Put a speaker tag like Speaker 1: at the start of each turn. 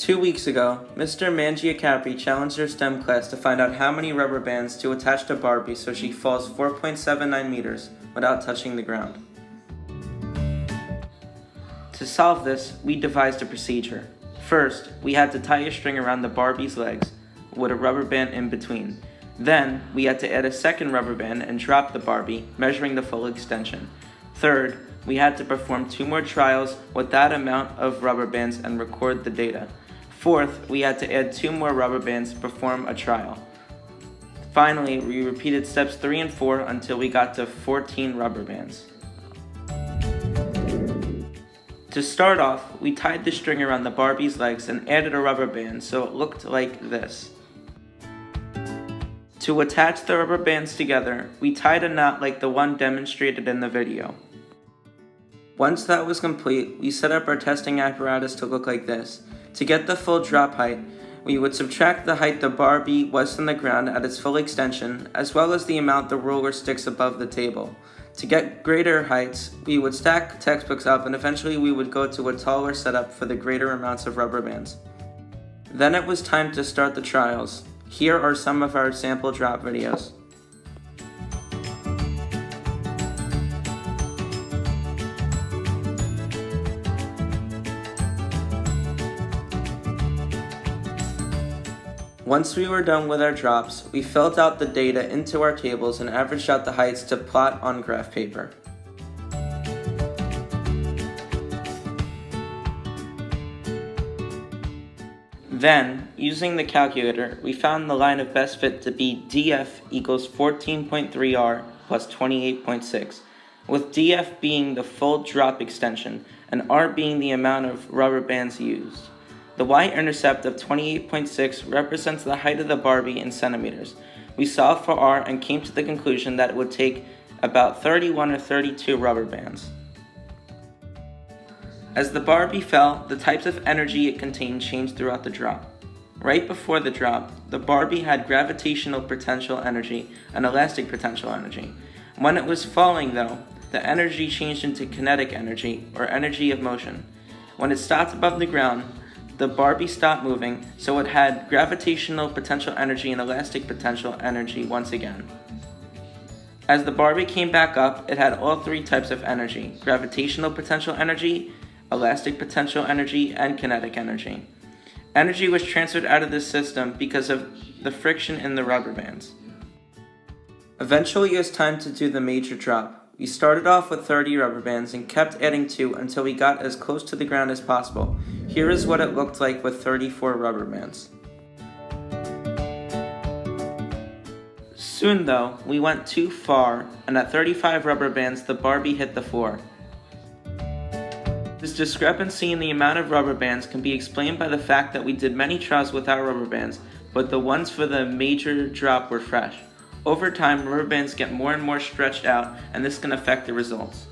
Speaker 1: 2 weeks ago, Mr. Mangiacapi challenged her STEM class to find out how many rubber bands to attach to Barbie so she falls 4.79 meters without touching the ground. To solve this, we devised a procedure. First, we had to tie a string around the Barbie's legs with a rubber band in between. Then, we had to add a second rubber band and drop the Barbie, measuring the full extension. Third, we had to perform 2 more trials with that amount of rubber bands and record the data. Fourth, we had to add 2 more rubber bands to perform a trial. Finally, we repeated steps 3 and 4 until we got to 14 rubber bands. To start off, we tied the string around the Barbie's legs and added a rubber band so it looked like this. To attach the rubber bands together, we tied a knot like the one demonstrated in the video. Once that was complete, we set up our testing apparatus to look like this. To get the full drop height, we would subtract the height the Barbie was from the ground at its full extension, as well as the amount the ruler sticks above the table. To get greater heights, we would stack textbooks up and eventually we would go to a taller setup for the greater amounts of rubber bands. Then it was time to start the trials. Here are some of our sample drop videos. Once we were done with our drops, we filled out the data into our tables and averaged out the heights to plot on graph paper. Then, using the calculator, we found the line of best fit to be DF equals 14.3R plus 28.6, with DF being the full drop extension and R being the amount of rubber bands used. The y-intercept of 28.6 represents the height of the Barbie in centimeters. We solved for R and came to the conclusion that it would take about 31 or 32 rubber bands. As the Barbie fell, the types of energy it contained changed throughout the drop. Right before the drop, the Barbie had gravitational potential energy and elastic potential energy. When it was falling though, the energy changed into kinetic energy, or energy of motion. When it stopped above the ground, the Barbie stopped moving, so it had gravitational potential energy and elastic potential energy once again. As the Barbie came back up, it had all 3 types of energy: gravitational potential energy, elastic potential energy, and kinetic energy. Energy was transferred out of the system because of the friction in the rubber bands. Eventually it was time to do the major drop. We started off with 30 rubber bands and kept adding 2 until we got as close to the ground as possible. Here is what it looked like with 34 rubber bands. Soon though, we went too far, and at 35 rubber bands, the Barbie hit the floor. This discrepancy in the amount of rubber bands can be explained by the fact that we did many trials without rubber bands, but the ones for the major drop were fresh. Over time, rubber bands get more and more stretched out, and this can affect the results.